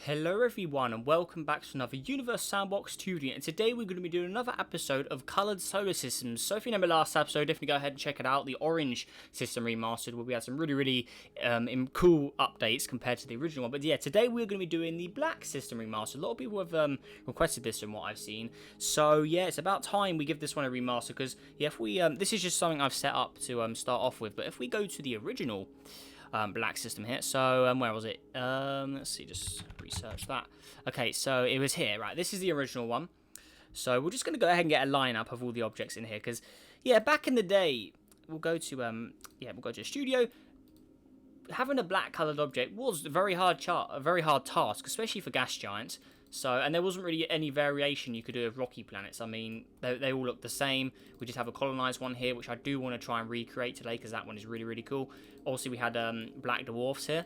Hello everyone and welcome back to another Universe Sandbox tutorial, and today we're going to be doing another episode of Coloured Solar Systems. So if you remember last episode, definitely go ahead and check it out, the Orange System Remastered, where we had some really cool updates compared to the original one. But yeah, today we're going to be doing the Black System Remastered. A lot of people have requested this from what I've seen. So yeah, it's about time we give this one a remaster, because yeah, if we, this is just something I've set up to start off with, but if we go to the original Black System here. So where was it? Let's see, just research that. Okay, so it was here, right? This is the original one. So we're just going to go ahead and get a lineup of all the objects in here, because yeah, back in the day, we'll go to a studio. Having a black coloured object was a very hard task, especially for gas giants. So, and there wasn't really any variation you could do of rocky planets. I mean, they all look the same. We just have a colonised one here, which I do want to try and recreate today, because that one is really cool. Also, we had black dwarfs here.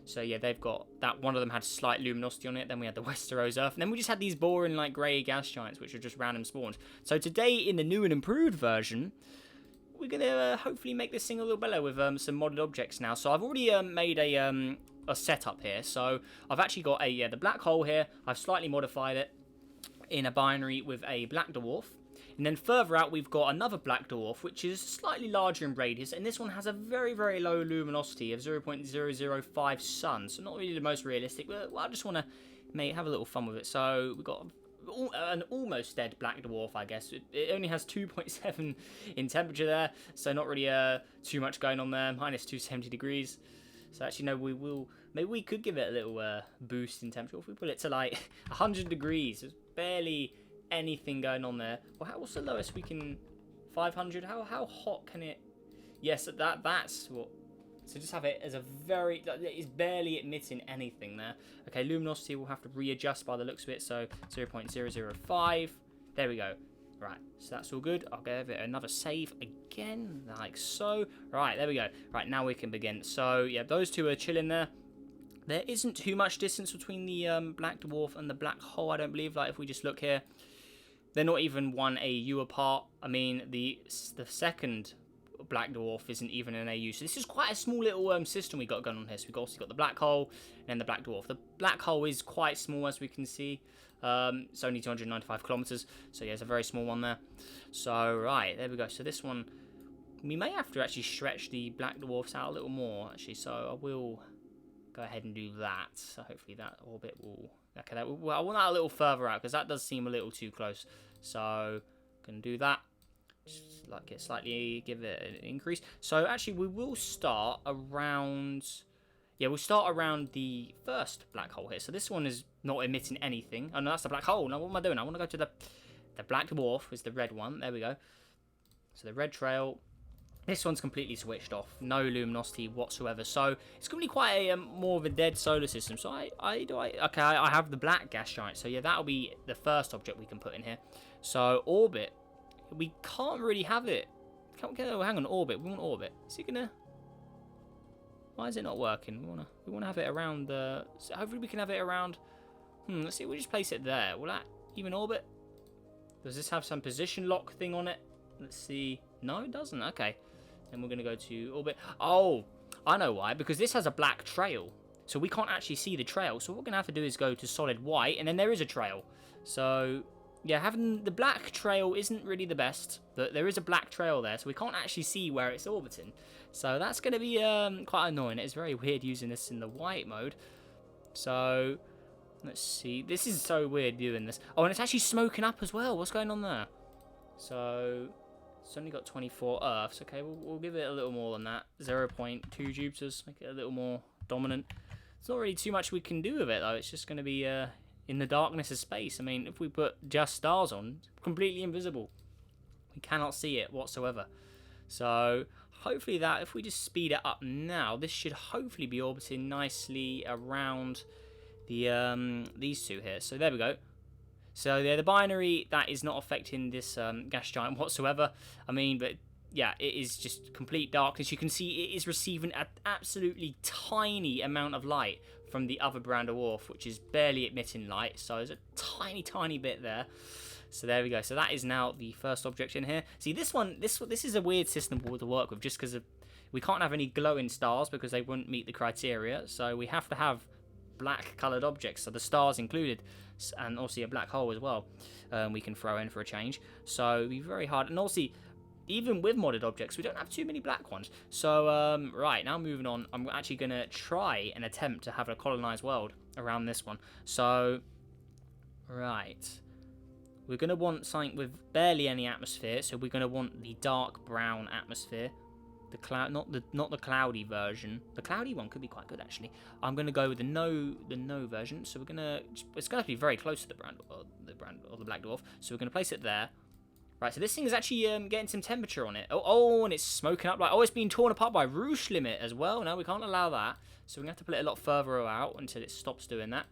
So yeah, they've got that. One of them had slight luminosity on it. Then we had the Westeros Earth, and then we just had these boring like grey gas giants, which are just random spawns. So today, in the new and improved version, we're gonna hopefully make this thing a little better with some modded objects now. So I've already made a setup here. So I've actually got the black hole here. I've slightly modified it in a binary with a black dwarf. And then further out, we've got another black dwarf, which is slightly larger in radius. And this one has a very low luminosity of 0.005 sun. So not really the most realistic, but I just want to have a little fun with it. So we've got an almost dead black dwarf, I guess. It only has 2.7 in temperature there. So not really too much going on there. Minus 270 degrees. So actually, no, maybe we could give it a little boost in temperature. If we put it to like 100 degrees, there's barely anything going on there. Well, what's the lowest we can? 500. How hot can it? Yes, that's what. So just have it as a very. It's barely emitting anything there. Okay, luminosity we'll have to readjust by the looks of it. So 0.005. There we go. Right, so that's all good. I'll give it another save again, like so. Right, there we go. Right, now we can begin. So, yeah, those two are chilling there. There isn't too much distance between the black dwarf and the black hole, I don't believe. Like, if we just look here, they're not even 1 AU apart. I mean, the second black dwarf isn't even an AU. So this is quite a small little system we got going on here. So we've also got the black hole and the black dwarf. The black hole is quite small, as we can see. It's only 295 kilometers, so yeah, it's a very small one there. So right, there we go. So this one, we may have to actually stretch the black dwarfs out a little more, actually. So I will go ahead and do that. So hopefully that orbit will. Okay, I want that a little further out, because that does seem a little too close. So can do that. Just like it slightly, give it an increase. So actually, we will start around. Yeah, we'll start around the first black hole here. So this one is not emitting anything. Oh, no, that's the black hole. Now, what am I doing? I want to go to the black dwarf, is the red one. There we go. So the red trail. This one's completely switched off. No luminosity whatsoever. So it's going to be quite a more of a dead solar system. So I have the black gas giant. So yeah, that'll be the first object we can put in here. So orbit. We can't really have it. Oh, hang on, orbit. We want orbit. Is it going to... Why is it not working? We wanna have it around the. So hopefully we can have it around. Let's see. We'll just place it there. Will that even orbit? Does this have some position lock thing on it? Let's see. No, it doesn't. Okay. Then we're gonna go to orbit. Oh, I know why. Because this has a black trail, so we can't actually see the trail. So what we're gonna have to do is go to solid white, and then there is a trail. So yeah, having the black trail isn't really the best. But there is a black trail there, so we can't actually see where it's orbiting. So that's going to be quite annoying. It's very weird using this in the white mode. So let's see. This is so weird doing this. Oh, and it's actually smoking up as well. What's going on there? So it's only got 24 Earths. Okay, we'll give it a little more than that. 0.2 Jupiters. Make it a little more dominant. It's not really too much we can do with it, though. It's just going to be in the darkness of space. I mean, if we put just stars on, it's completely invisible. We cannot see it whatsoever. So hopefully that, if we just speed it up now, this should hopefully be orbiting nicely around the these two here. So there we go. So yeah, the binary, that is not affecting this gas giant whatsoever. I mean, but yeah, it is just complete darkness. You can see it is receiving an absolutely tiny amount of light from the other brand of dwarf, which is barely emitting light. So there's a tiny bit there. So there we go. So that is now the first object in here. See, this is a weird system to work with, just because we can't have any glowing stars because they wouldn't meet the criteria. So we have to have black coloured objects, so the stars included, and also a black hole as well. We can throw in for a change. So it'd be very hard, and also even with modded objects, we don't have too many black ones. So right now, moving on, I'm actually gonna try and attempt to have a colonized world around this one. So right. We're going to want something with barely any atmosphere, so we're going to want the dark brown atmosphere. The cloud, not the cloudy version. The cloudy one could be quite good actually. I'm going to go with the no version. So it's going to be very close to the black dwarf. So we're going to place it there. Right, so this thing is actually getting some temperature on it. Oh, and it's smoking up. Like, it's being torn apart by roosh limit as well. No, we can't allow that. So we're going to have to put it a lot further out until it stops doing that.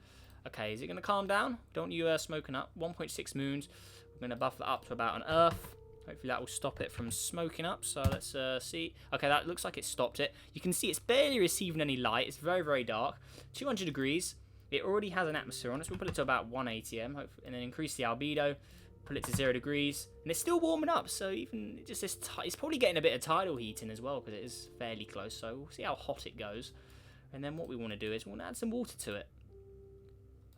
Okay, is it going to calm down? Don't you smoking up. 1.6 moons. We're going to buff that up to about an Earth. Hopefully that will stop it from smoking up. So let's see. Okay, that looks like it stopped it. You can see it's barely receiving any light. It's very, very dark. 200 degrees. It already has an atmosphere on it. So we'll put it to about 1 ATM. And then increase the albedo. Put it to 0 degrees. And it's still warming up. So even just this, it's probably getting a bit of tidal heating as well, because it is fairly close. So we'll see how hot it goes. And then what we want to do is we want to add some water to it.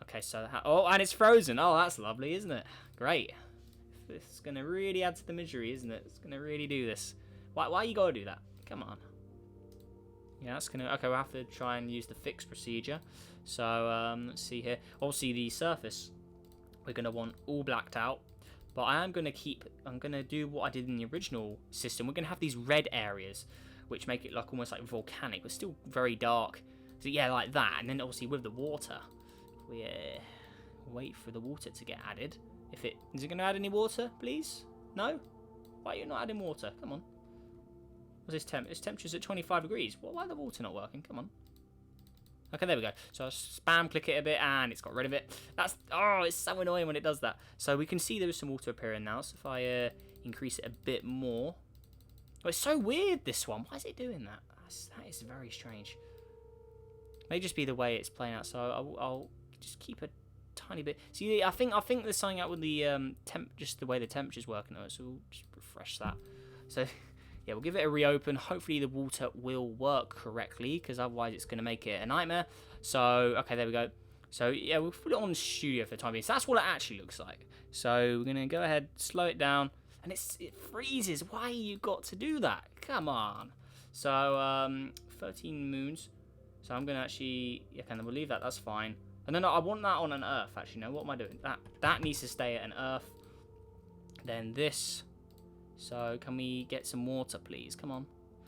Okay, so and it's frozen. Oh, that's lovely, isn't it? Great. It's going to really add to the misery, isn't it? It's going to really do this. Why you got to do that? Come on. Yeah, that's going to... Okay, we'll have to try and use the fix procedure. So, let's see here. Obviously, the surface, we're going to want all blacked out. But I'm going to do what I did in the original system. We're going to have these red areas, which make it like almost like volcanic, but still very dark. So, yeah, like that. And then, obviously, with the water... We wait for the water to get added. Is it going to add any water, please? No? Why are you not adding water? Come on. What's this temp? This temperature's at 25 degrees. Why is the water not working? Come on. Okay, there we go. So I spam click it a bit and it's got rid of it. It's so annoying when it does that. So we can see there is some water appearing now. So if I increase it a bit more. Oh, it's so weird, this one. Why is it doing that? That is very strange. May just be the way it's playing out. So I'll just keep a tiny bit. See, I think there's something out with the just the way the temperature's working. So we'll just refresh that. So yeah, we'll give it a reopen. Hopefully the water will work correctly, because otherwise it's going to make it a nightmare. So okay, there we go. So yeah, we'll put it on studio for the time being. So that's what it actually looks like. So we're gonna go ahead, slow it down, and it freezes. Why you got to do that? Come on. So 13 moons. So I'm gonna actually we'll leave that. That's fine. And then I want that on an Earth, actually. No, what am I doing? That needs to stay at an Earth. Then this. So can we get some water, please? Come on.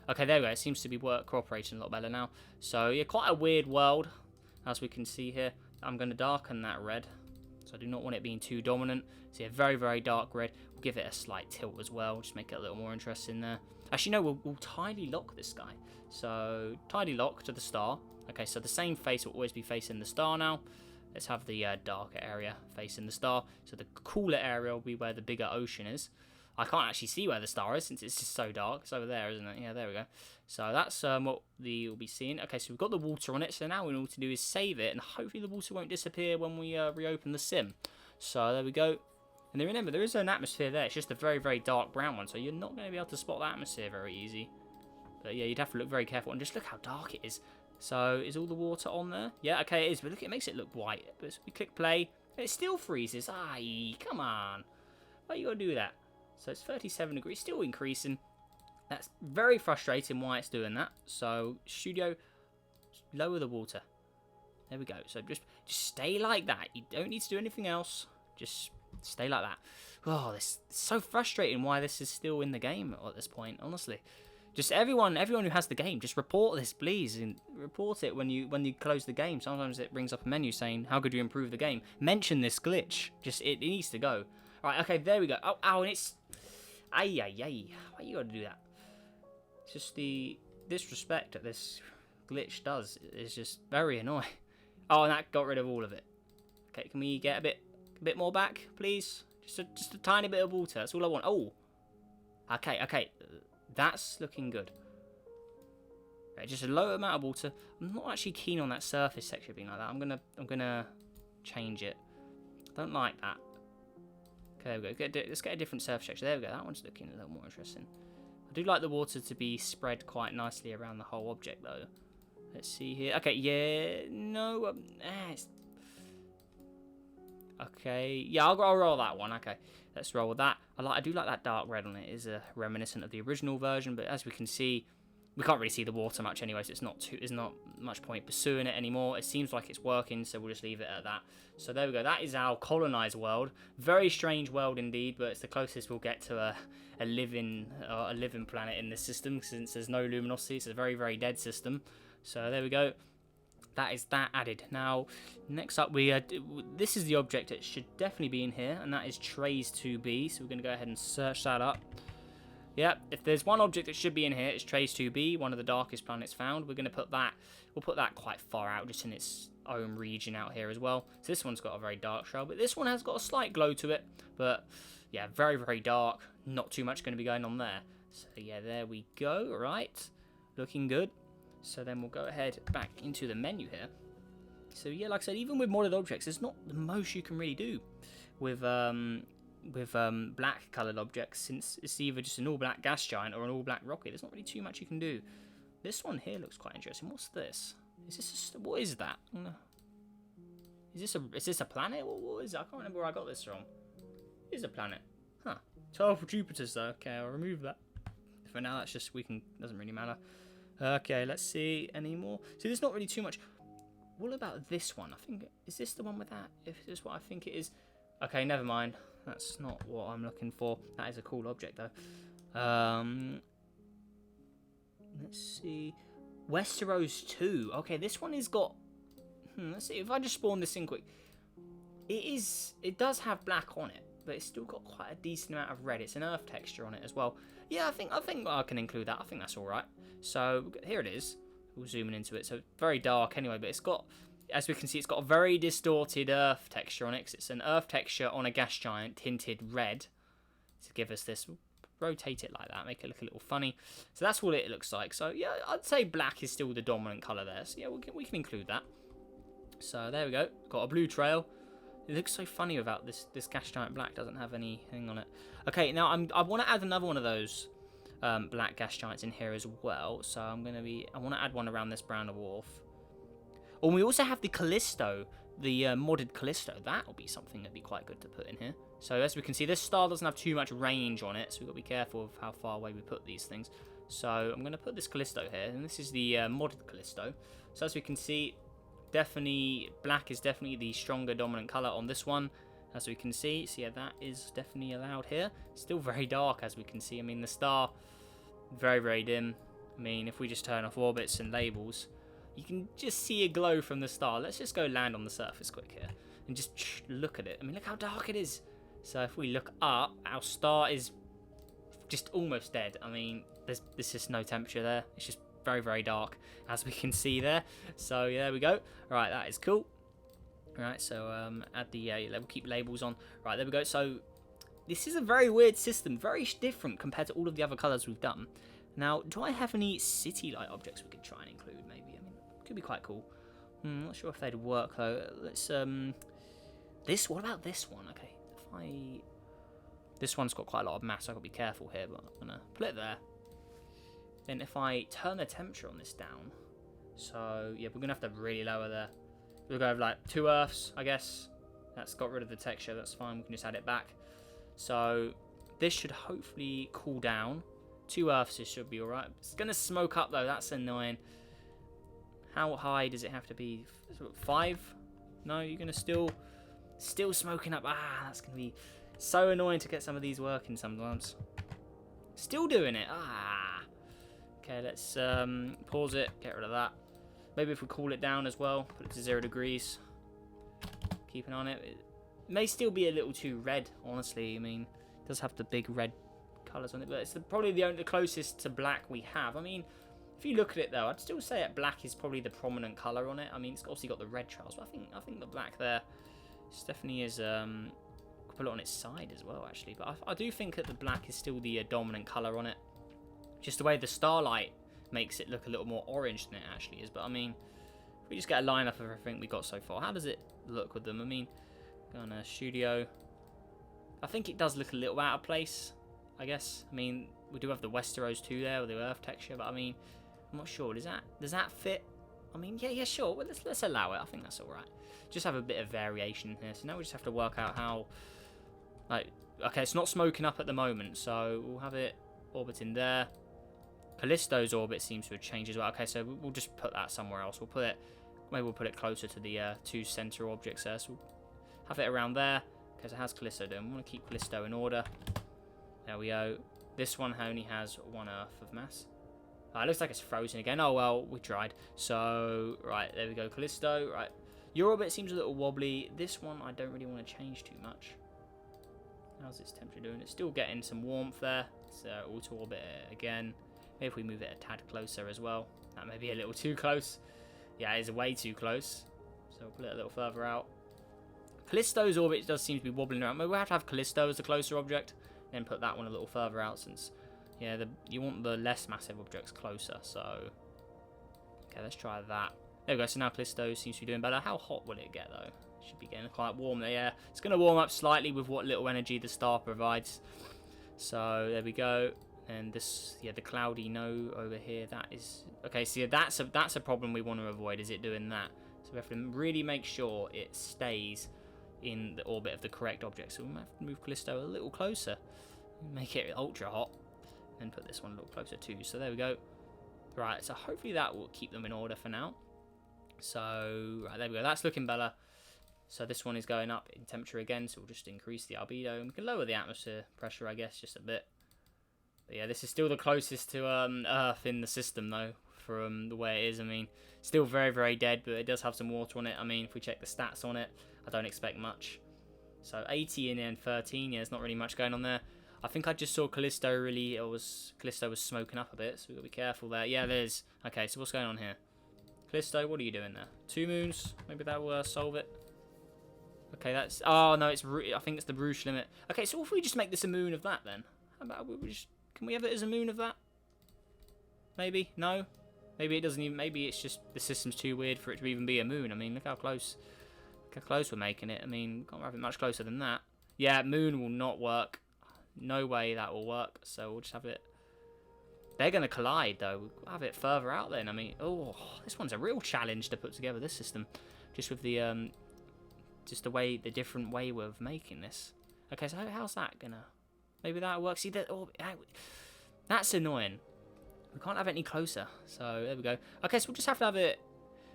Okay, there we go. It seems to be cooperating a lot better now. So, yeah, quite a weird world, as we can see here. I'm going to darken that red. So I do not want it being too dominant. So, yeah, very, very dark red. We'll give it a slight tilt as well. Just make it a little more interesting there. Actually, no, we'll tidy lock this guy. So, tidy lock to the star. Okay, so the same face will always be facing the star now. Let's have the darker area facing the star. So the cooler area will be where the bigger ocean is. I can't actually see where the star is since it's just so dark. It's over there, isn't it? Yeah, there we go. So that's what you'll be seeing. Okay, so we've got the water on it. So now what we need to do is save it. And hopefully the water won't disappear when we reopen the sim. So there we go. And then remember, there is an atmosphere there. It's just a very, very dark brown one. So you're not going to be able to spot the atmosphere very easy. But yeah, you'd have to look very careful. And just look how dark it is. So, is all the water on there? Yeah, okay, it is. But look, it makes it look white. But we click play, and it still freezes. Aye, come on. Why you got to do that? So, it's 37 degrees, still increasing. That's very frustrating why it's doing that. So, studio, lower the water. There we go. So, just stay like that. You don't need to do anything else. Just stay like that. Oh, it's so frustrating why this is still in the game at this point, honestly. Just everyone who has the game, just report this, please, and report it when you close the game. Sometimes it brings up a menu saying, how could you improve the game? Mention this glitch. Just, it needs to go. Right, okay, there we go. Oh, and it's... Ay. Why you gotta do that? It's just the disrespect that this glitch does is just very annoying. Oh, and that got rid of all of it. Okay, can we get a bit more back, please? Just a tiny bit of water. That's all I want. Oh. Okay. That's looking good. Okay, just a low amount of water. I'm not actually keen on that surface section being like that. I'm gonna change it. I don't like that. Okay, there we go. Let's get a different surface texture. There we go. That one's looking a little more interesting. I do like the water to be spread quite nicely around the whole object, though. Let's see here. Okay, yeah, no. Okay, yeah, I'll roll that one. Okay, let's roll with that. I do like that dark red on it. It is reminiscent of the original version, but as we can see, we can't really see the water much anyway, so it's not much point pursuing it anymore. It seems like it's working, so we'll just leave it at that. So there we go. That is our colonized world. Very strange world indeed, but it's the closest we'll get to a living planet in this system, since there's no luminosity. It's a very, very dead system. So there we go. That is that added. Now, next up, this is the object that should definitely be in here, and that is trays 2B. So we're going to go ahead and search that up. Yep, if there's one object that should be in here, it's trays 2B, one of the darkest planets found. We're going to put that, we'll put that quite far out, just in its own region out here as well. So this one's got a very dark shell, but this one has got a slight glow to it. But yeah, very, very dark. Not too much going to be going on there. So yeah, there we go. Right, looking good. So then we'll go ahead back into the menu here. So yeah, like I said, even with modded objects, there's not the most you can really do with black coloured objects, since it's either just an all black gas giant or an all black rocket. There's not really too much you can do. This one here looks quite interesting. What's this? Is this what is that? Is this a planet? What is it? I can't remember where I got this from. It is a planet. Huh. 12 Jupiters though. Okay, I'll remove that. For now, that's just doesn't really matter. Okay, let's see any more. So there's not really too much. What about this one? I think, is this the one with that? If this is what I think it is. Okay, never mind. That's not what I'm looking for. That is a cool object though. Let's see. Westeros 2. Okay, this one has got. Let's see if I just spawn this in quick. It does have black on it, but it's still got quite a decent amount of red. It's an earth texture on it as well. Yeah, I think I can include that. I think that's all right. So here it is. We'll zoom in into it. So very dark anyway, but it's got, as we can see, it's got a very distorted earth texture on it, 'cause it's an earth texture on a gas giant tinted red to give us this. Rotate it like that, make it look a little funny. So that's what it looks like. So yeah, I'd say black is still the dominant color there. So yeah, we can include that. So there we go. Got a blue trail. It looks so funny without this gas giant black. Doesn't have anything on it. Okay, now I want to add another one of those black gas giants in here as well. So I want to add one around this brown dwarf. Oh, and we also have the Callisto, the modded Callisto. That'll be something that'd be quite good to put in here. So as we can see, this star doesn't have too much range on it, so we've got to be careful of how far away we put these things. So I'm going to put this Callisto here, and this is the modded Callisto. So as we can see, definitely black is definitely the stronger dominant color on this one, as we can see. So yeah, that is definitely allowed here. Still very dark, as we can see. I mean, the star, very, very dim. I mean, if we just turn off orbits and labels, you can just see a glow from the star. Let's just go land on the surface quick here and just look at it. I mean, look how dark it is. So if we look up, our star is just almost dead. I mean, there's just no temperature there. It's just very, very dark, as we can see there. So yeah, there we go. Right, that is cool. Right, so add the we'll keep labels on. Right, there we go. So this is a very weird system, very different compared to all of the other colors we've done. Now, do I have any city-like objects we could try and include? Maybe. I mean, could be quite cool. Not sure if they'd work though. Let's What about this one? Okay, this one's got quite a lot of mass. So I've got to be careful here, but I'm gonna put it there. Then if I turn the temperature on this down, so yeah, we're gonna have to really lower there. We'll go with like 2 earths, I guess. That's got rid of the texture. That's fine. We can just add it back. So this should hopefully cool down. 2 earths, it should be all right. It's gonna smoke up though. That's annoying. How high does it have to be? 5? No, you're gonna still smoking up. Ah, that's gonna be so annoying to get some of these working sometimes. Still doing it. Ah. Okay, let's pause it. Get rid of that. Maybe if we cool it down as well, put it to 0 degrees. Keep an eye on it. It may still be a little too red, honestly. I mean, it does have the big red colours on it, but it's probably the closest to black we have. I mean, if you look at it though, I'd still say that black is probably the prominent colour on it. I mean, it's obviously got the red trails, but I think the black there definitely is. Could put it on its side as well, actually. But I do think that the black is still the dominant colour on it. Just the way the starlight makes it look a little more orange than it actually is. But I mean, if we just get a lineup of everything we got so far, how does it look with them? I mean, go on a studio. I think it does look a little out of place, I guess. I mean, we do have the Westeros 2 there with the earth texture, but I mean, I'm not sure. Does that fit? I mean, yeah, sure. Well, let's allow it. I think that's all right. Just have a bit of variation here. So now we just have to work out how, like, okay, it's not smoking up at the moment, so we'll have it orbiting there. Callisto's orbit seems to have changed as well. Okay, so we'll just put that somewhere else. Maybe we'll put it closer to the two center objects there. So we'll have it around there. Okay, so how's Callisto doing? We want to keep Callisto in order. There we go. This one only has 1 Earth of mass. It looks like it's frozen again. Oh, well, we tried. So, right, there we go. Callisto, right. Your orbit seems a little wobbly. This one, I don't really want to change too much. How's its temperature doing? It's still getting some warmth there. So, auto orbit again. Maybe if we move it a tad closer as well. That may be a little too close. Yeah, it is way too close. So, we'll put it a little further out. Callisto's orbit does seem to be wobbling around. Maybe we'll have to have Callisto as the closer object. Then put that one a little further out since... Yeah, you want the less massive objects closer, so... Okay, let's try that. There we go, so now Callisto seems to be doing better. How hot will it get, though? It should be getting quite warm there, yeah. It's going to warm up slightly with what little energy the star provides. So, there we go. And this, yeah, the cloudy no over here, that is... Okay, so yeah, that's a problem we want to avoid, is it doing that. So we have to really make sure it stays in the orbit of the correct object. So we might have to move Callisto a little closer. Make it ultra hot. And put this one a little closer too. So there we go. Right, so hopefully that will keep them in order for now. So, right, there we go. That's looking better. So this one is going up in temperature again, so we'll just increase the albedo. And we can lower the atmosphere pressure, I guess, just a bit. But yeah, this is still the closest to Earth in the system, though, from the way it is. I mean, still very, very dead, but it does have some water on it. I mean, if we check the stats on it, I don't expect much. So 80 and then 13, yeah, there's not really much going on there. I think I just saw Callisto Callisto was smoking up a bit, so we've got to be careful there. Yeah, there's... Okay, so what's going on here? Callisto, what are you doing there? 2 moons? Maybe that will solve it. Okay, that's... Oh, no, I think it's the Bruges limit. Okay, so if we just make this a moon of that, then? How about we just... Can we have it as a moon of that? Maybe? No? Maybe it doesn't even... Maybe it's just the system's too weird for it to even be a moon. I mean, look how close... Look how close we're making it. I mean, can't have it much closer than that. Yeah, moon will not work. No way that will work, so we'll just have it... They're going to collide, though. We'll have it further out then. I mean, oh, this one's a real challenge to put together, this system. Just with the, just the different way of making this. Okay, so how's that going to... Maybe that'll work. See, that, oh, that's annoying. We can't have it any closer, so there we go. Okay, so we'll just have to have it...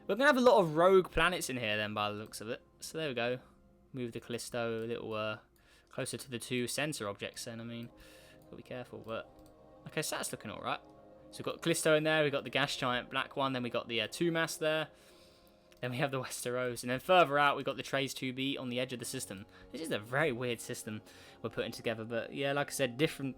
We're going to have a lot of rogue planets in here, then, by the looks of it. So there we go. Move the Callisto a little, closer to the 2 center objects then, I mean, gotta be careful, but... Okay, so that's looking alright. So we've got Callisto in there, we've got the gas giant black one, then we got the 2 mass there. Then we have the Westeros, and then further out we've got the Trays 2B on the edge of the system. This is a very weird system we're putting together, but yeah, like I said, different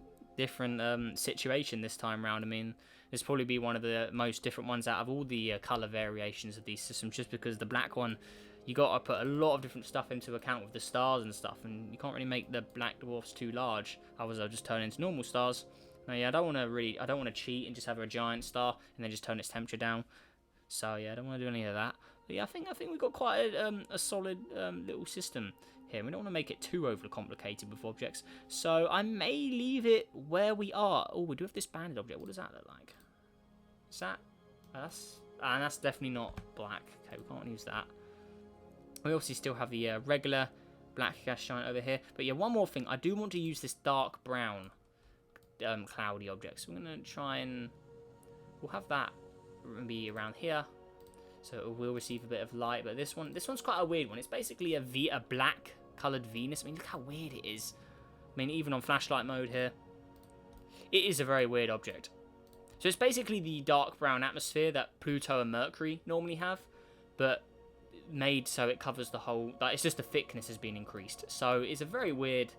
situation this time round. I mean, this probably be one of the most different ones out of all the colour variations of these systems, just because the black one... You got to put a lot of different stuff into account with the stars and stuff, and you can't really make the black dwarfs too large. Otherwise, they'll just turn into normal stars. Now, yeah, I don't want to cheat and just have a giant star and then just turn its temperature down. So yeah, I don't want to do any of that. But yeah, I think we've got quite a solid little system here. We don't want to make it too overly complicated with objects. So I may leave it where we are. Oh, we do have this banded object. What does that look like? Is that? That's definitely not black. Okay, we can't use that. We obviously still have the regular black gas giant over here. But yeah, one more thing. I do want to use this dark brown cloudy object. So we're going to try and... We'll have that be around here. So it will receive a bit of light. But this one's quite a weird one. It's basically a black coloured Venus. I mean, look how weird it is. I mean, even on flashlight mode here. It is a very weird object. So it's basically the dark brown atmosphere that Pluto and Mercury normally have. But... made so it covers the whole... Like, it's just the thickness has been increased. So it's a very weird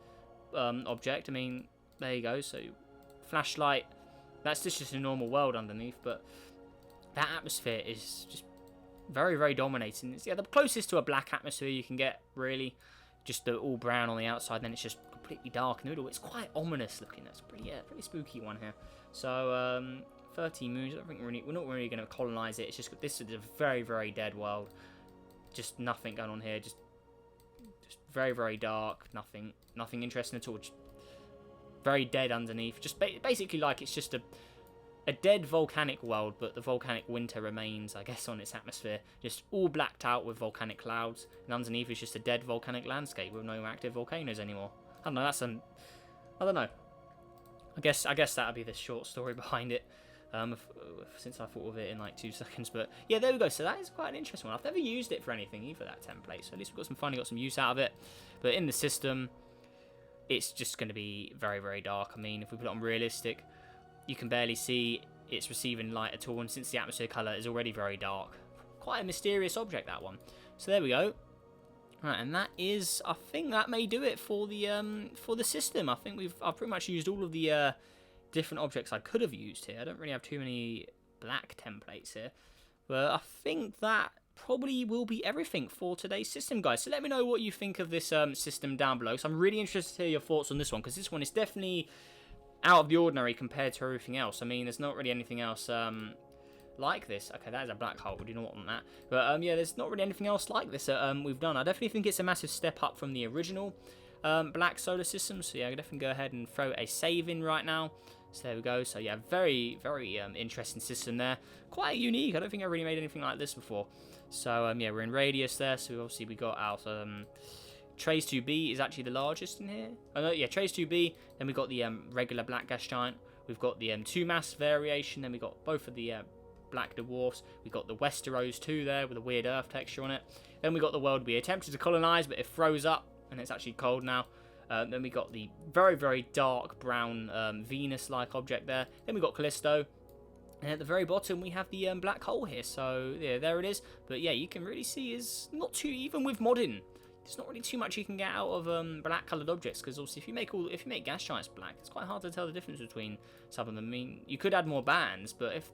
object. I mean, there you go. So flashlight, that's just a normal world underneath, but that atmosphere is just very, very dominating. It's, yeah, the closest to a black atmosphere you can get, really. Just the all brown on the outside, then it's just completely dark in the middle. It's quite ominous looking. That's pretty spooky one here. So 30 moons. I don't think we're not really going to colonize it. It's just this is a very, very dead world. Just nothing going on here. Just very, very dark. Nothing interesting at all. Just very dead underneath. Just basically like it's just a dead volcanic world, but the volcanic winter remains, I guess, on its atmosphere, just all blacked out with volcanic clouds, and underneath is just a dead volcanic landscape with no active volcanoes anymore. I don't know, I don't know. I guess that would be the short story behind it, since I thought of it in like 2 seconds. But yeah, there we go. So that is quite an interesting one. I've never used it for anything either, that template, so at least we've finally got some use out of it. But in the system, it's just going to be very, very dark. I mean, if we put it on realistic, you can barely see it's receiving light at all, and since the atmosphere colour is already very dark, quite a mysterious object, that one. So there we go. Right, and that is, I think that may do it for the system. I think I've pretty much used all of the different objects I could have used here. I don't really have too many black templates here, but I think that probably will be everything for today's system, guys. So let me know what you think of this system down below. So I'm really interested to hear your thoughts on this one, because this one is definitely out of the ordinary compared to everything else. I mean, there's not really anything else like this. Okay, that is a black hole. We do not want that. But yeah, there's not really anything else like this that we've done. I definitely think it's a massive step up from the original black solar system. So yeah, I can definitely go ahead and throw a save in right now. So there we go. So yeah, very, very interesting system there. Quite unique. I don't think I really made anything like this before. So yeah, we're in radius there. So obviously we got our Trace 2b is actually the largest in here. Oh no, yeah, Trace 2b. Then we got the regular black gas giant. We've got the 2 mass variation. Then we got both of the black dwarfs. We got the Westeros too there with a weird earth texture on it. Then we got the world we attempted to colonize, but it froze up and it's actually cold now. Then we got the very, very dark brown Venus-like object there. Then we got Callisto. And at the very bottom, we have the black hole here. So, yeah, there it is. But, yeah, you can really see is not too, even with modding, there's not really too much you can get out of black coloured objects, because obviously if you make gas giants black, it's quite hard to tell the difference between some of them. I mean, you could add more bands, but if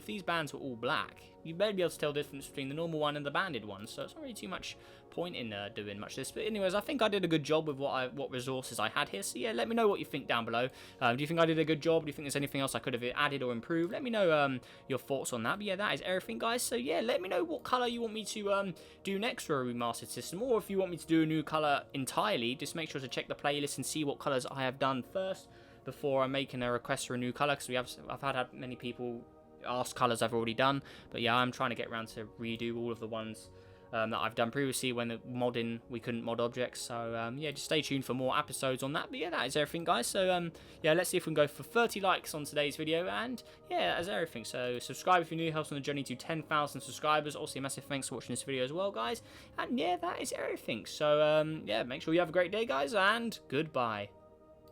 these bands were all black, you'd barely be able to tell the difference between the normal one and the banded one. So it's not really too much point in doing much of this. But anyways, I think I did a good job with what resources I had here. So yeah, let me know what you think down below. Do you think I did a good job? Do you think there's anything else I could have added or improved? Let me know your thoughts on that. But yeah, that is everything, guys. So yeah, let me know what colour you want me to do next for a remastered system, or if you want me to do a new colour entirely, just make sure to check the playlist and see what colours I have done first before I'm making a request for a new colour, because I've had many people ask colours I've already done. But yeah, I'm trying to get around to redo all of the ones that I've done previously when the modding, we couldn't mod objects. So yeah, just stay tuned for more episodes on that. But yeah, that is everything, guys. So yeah, let's see if we can go for 30 likes on today's video. And yeah, that's everything. So subscribe if you're new, helps on the journey to 10,000 subscribers. Also, a massive thanks for watching this video as well, guys. And yeah, that is everything. So yeah, make sure you have a great day, guys, and goodbye.